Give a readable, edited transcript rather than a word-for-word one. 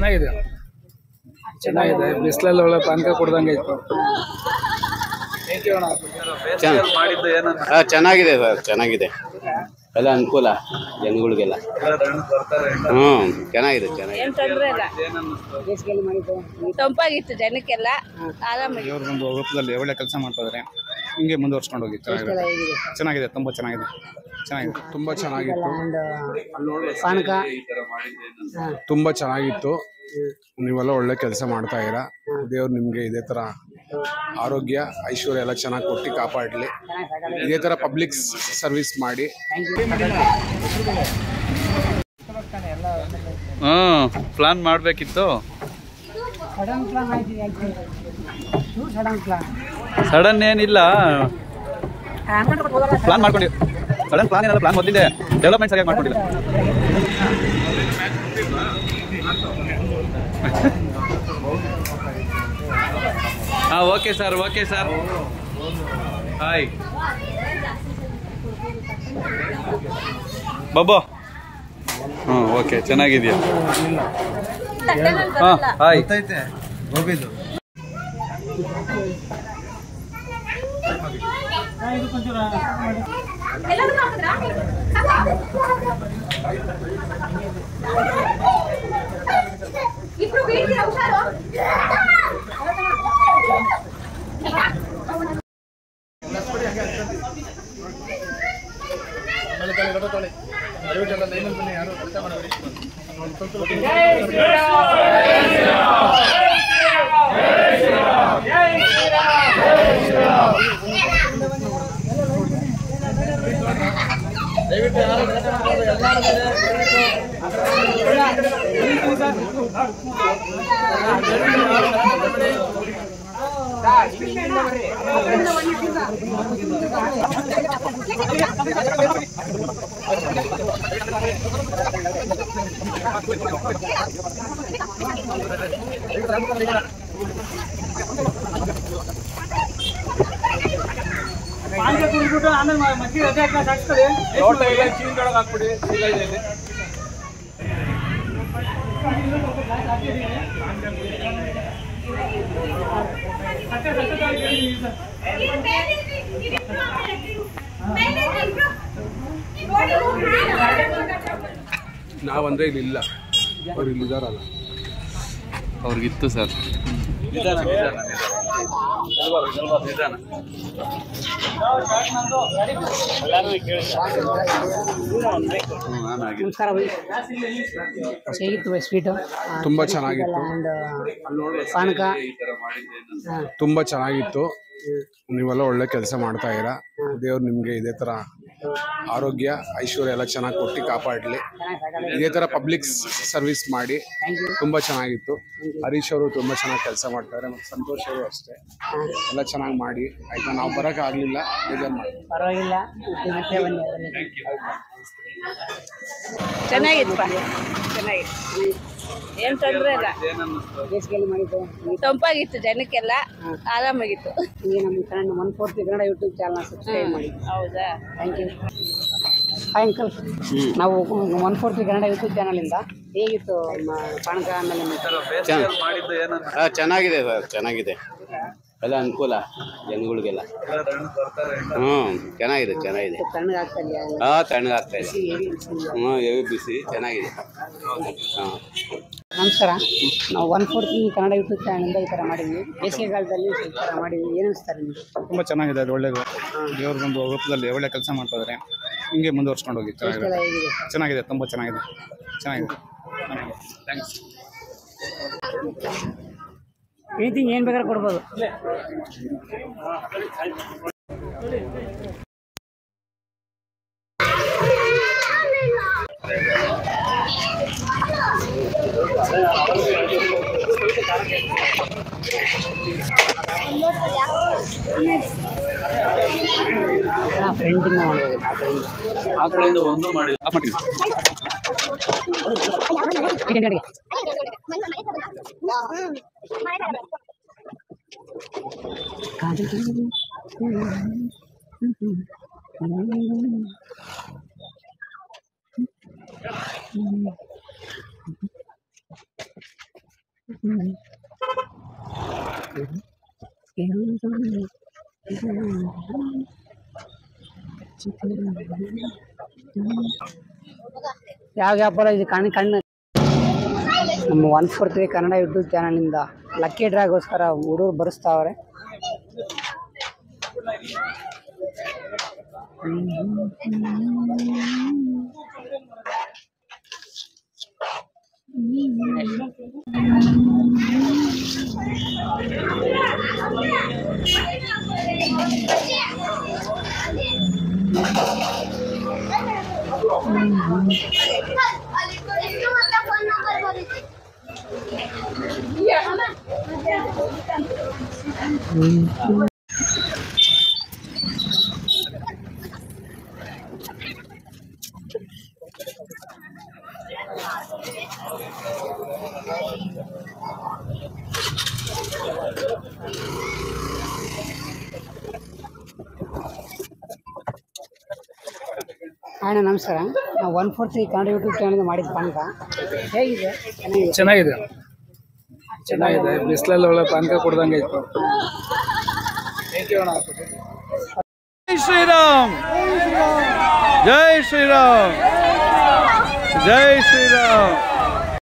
ಚೆನ್ನಾಗಿದೆ ಚೆನ್ನಾಗಿದೆ ಬಿಸಿಲಲ್ಲಿ ಒಳ್ಳೆ ಪಾನಕ ಕೊಡ್ದಂಗೆ ಇತ್ತು. ಚೆನ್ನಾಗಿದೆ ಸರ್, ಚೆನ್ನಾಗಿದೆ, ಎಲ್ಲ ಅನುಕೂಲ ಜನಗಳಿಗೆಲ್ಲ. ಚೆನ್ನಾಗಿದೆ ಏನ್ ತೊಂದ್ರೆ ಇಲ್ಲ, ತಂಪಾಗಿತ್ತು ಜನಕ್ಕೆಲ್ಲ ಆರಾಮಾಗಿ. ಇವ್ರದೊಂದು ವೃತ್ತದಲ್ಲಿ ಒಳ್ಳೆ ಕೆಲಸ ಮಾಡ್ತಾ ಇದ್ದಾರೆ, ಹಿಂಗೆ ಮುಂದುವರ್ಸ್ಕೊಂಡು ಹೋಗಿ. ಚೆನ್ನಾಗಿದೆ, ತುಂಬ ಚೆನ್ನಾಗಿದೆ, ತುಂಬ ಚೆನ್ನಾಗಿತ್ತು, ತುಂಬ ಚೆನ್ನಾಗಿತ್ತು. ನೀವೆಲ್ಲ ಒಳ್ಳೆ ಕೆಲಸ ಮಾಡ್ತಾ ಇದ್ದೀರಾ. ದೇವ್ರು ನಿಮಗೆ ಇದೇ ಥರ ಆರೋಗ್ಯ ಐಶ್ವರ್ಯ ಎಲ್ಲ ಚೆನ್ನಾಗಿ ಕೊಟ್ಟು ಕಾಪಾಡಲಿ. ಇದೇ ಥರ ಪಬ್ಲಿಕ್ ಸರ್ವಿಸ್ ಮಾಡಿ. ಪ್ಲಾನ್ ಮಾಡಬೇಕಿತ್ತು, ಸಡನ್ ಏನಿಲ್ಲ, ಪ್ಲಾನ್ ಮಾಡ್ಕೊಂಡು. ಸಡನ್ ಪ್ಲಾನ್ ಏನಲ್ಲ, ಪ್ಲಾನ್ ಮೊದಲಿದೆ, ಡೆವಲಪ್ಮೆಂಟ್ ಸರಿಯಾಗಿ ಮಾಡ್ಕೊಂಡಿಲ್ಲ. Okay sir, okay sir, hi ಬಾಬಾ. ಓಕೆ, ಚೆನ್ನಾಗಿದೆಯಾ? ಹಾಯ್ ಗೋಬಿದು. ಆಮೇಲೆ ಮಕ್ಕಳು ರಜೆ ಹಾಕ್ತಾರೆ, ಚೀಲ್ದೊಳಗೆ ಹಾಕ್ಬಿಡಿ. ನಾವಂದ್ರೆ ಇಲ್ಲಿಲ್ಲ, ಅವ್ರು ಇಲ್ಲಿದಾರಲ್ಲ, ಅವ್ರಿಗಿತ್ತು ಸರ್. ತುಂಬ ಚೆನ್ನಾಗಿತ್ತು, ತುಂಬ ಚೆನ್ನಾಗಿತ್ತು. ನೀವೆಲ್ಲ ಒಳ್ಳೆ ಕೆಲಸ ಮಾಡ್ತಾ ಇದ್ದೀರಾ. ದೇವ್ರು ನಿಮಗೆ ಇದೇ ಥರ ಆರೋಗ್ಯ ಐಶ್ವರ್ಯ ಎಲ್ಲ ಚೆನ್ನಾಗಿ ಕೊಟ್ಟು ಕಾಪಾಡಲಿ. ಇದೇ ಥರ ಪಬ್ಲಿಕ್ ಸರ್ವಿಸ್ ಮಾಡಿ. ತುಂಬ ಚೆನ್ನಾಗಿತ್ತು. ಹರೀಶ್ ಅವರು ತುಂಬ ಚೆನ್ನಾಗಿ ಕೆಲಸ ಮಾಡ್ತಾರೆ, ಮತ್ತು ಸಂತೋಷ್ ಅವರು ಅಷ್ಟೇ, ಎಲ್ಲ ಚೆನ್ನಾಗಿ ಮಾಡಿ. ಆಯಿತಾ, ನಾವು ಬರೋಕ್ಕಾಗಲಿಲ್ಲ, ಬೇಜಾರು ಮಾಡಿ. ಪರವಾಗಿಲ್ಲ, ಚೆನ್ನಾಗಿತ್ತು, ಚೆನ್ನಾಗಿತ್ತು, ಏನ್ ತೊಂದ್ರೆ ಇಲ್ಲ. ತಂಪಾಗಿತ್ತು ಜನಕ್ಕೆಲ್ಲ ಆರಾಮಾಗಿತ್ತು. ಈಗ ನಮ್ಮ Kannada 140 Kannada YouTube channel subscribe ಮಾಡಿ. ಹೌದಾ, ಥ್ಯಾಂಕ್ ಯು. ಹಾಯ್ ಅಂಕಲ್, ನಾವು 140 ಕನ್ನಡ ಯೂಟ್ಯೂಬ್ ಚಾನಲಿಂದ ಹೇಗಿತ್ತು ಪಾನಕ? ಆಮೇಲೆ ಚೆನ್ನಾಗಿದೆ ಸರ್, ಚೆನ್ನಾಗಿದೆ, ಎಲ್ಲ ಅನುಕೂಲ ಜನಗಳಿಗೆಲ್ಲ. ಚೆನ್ನಾಗಿದೆ, ಚೆನ್ನಾಗಿದೆ, ತಣ್ಣಗಾಗ್ತಾ ಇದೆಯಾ? ತಣ್ಣಗಾಗ್ತಾ ಇದೆ. ಹೆವಿ ಬಿಸಿ, ಚೆನ್ನಾಗಿದೆ. ನಮಸ್ಕಾರ, ನಾವು 140 ಕನ್ನಡ ಯೂಟ್ಯೂಬ್ ಚಾನಲಿಂದ ಈ ಥರ ಮಾಡಿದ್ವಿ. ಬೇಸಿಗೆ ಕಾಲದಲ್ಲಿ ಈ ಥರ ಮಾಡಿದ್ವಿ, ಏನು ಅನಿಸ್ತಾರೆ ನಿಮಗೆ? ತುಂಬ ಚೆನ್ನಾಗಿದೆ, ಅದು ಒಳ್ಳೆಯದು. ದೇವ್ರದೊಂದು ವೃತ್ತದಲ್ಲಿ ಒಳ್ಳೆ ಕೆಲಸ ಮಾಡ್ತಾ ಇದ್ದಾರೆ, ಹಿಂಗೆ ಮುಂದುವರ್ಸ್ಕೊಂಡು ಹೋಗಿ. ಚೆನ್ನಾಗಿದೆ, ತುಂಬ ಚೆನ್ನಾಗಿದೆ, ಥ್ಯಾಂಕ್ಸ್. ಎನಿಥಿಂಗ್ ಏನು ಬೇಕಾದ್ರೆ ಕೊಡ್ಬೋದು. ಫ್ರೆಂಡಿಂದ ಮಾಡಬೇಕು, ಆ ಕಡೆಯಿಂದ ಒಂದು ಮಾಡಿ ಯಾವ ವ್ಯಾಪಾರ ಇದು ಕಣ್ಣು ನಮ್ಮ 143 ಕನ್ನಡ ಯೂಟ್ಯೂಬ್ ಚಾನಲಿಂದ ಲಕ್ಕಿ ಡ್ರಾಗೋಸ್ಕರ ಹುಡುಗರು ಬರೆಸ್ತಾವ್ರೆ. ಅಣ್ಣ ನಮಸ್ಕಾರ. ನಾವು 143 ಕನ್ನಡ ಯೂಟ್ಯೂಬ್ ಚಾನಲ್ ಮಾಡಿದ ಪಾನಕ ಹೇಗಿದೆ? ಚೆನ್ನಾಗಿದೆ ಚೆನ್ನಾಗಿದೆ. ಬಿಸಿಲಲ್ಲಿ ಒಳ್ಳೆ ಪಾನಕ ಕುಡ್ದಂಗೆ ಇತ್ತು. ಜೈ ಶ್ರೀರಾಮ್, ಜೈ ಶ್ರೀರಾಮ್, ಜೈ ಶ್ರೀರಾಮ್.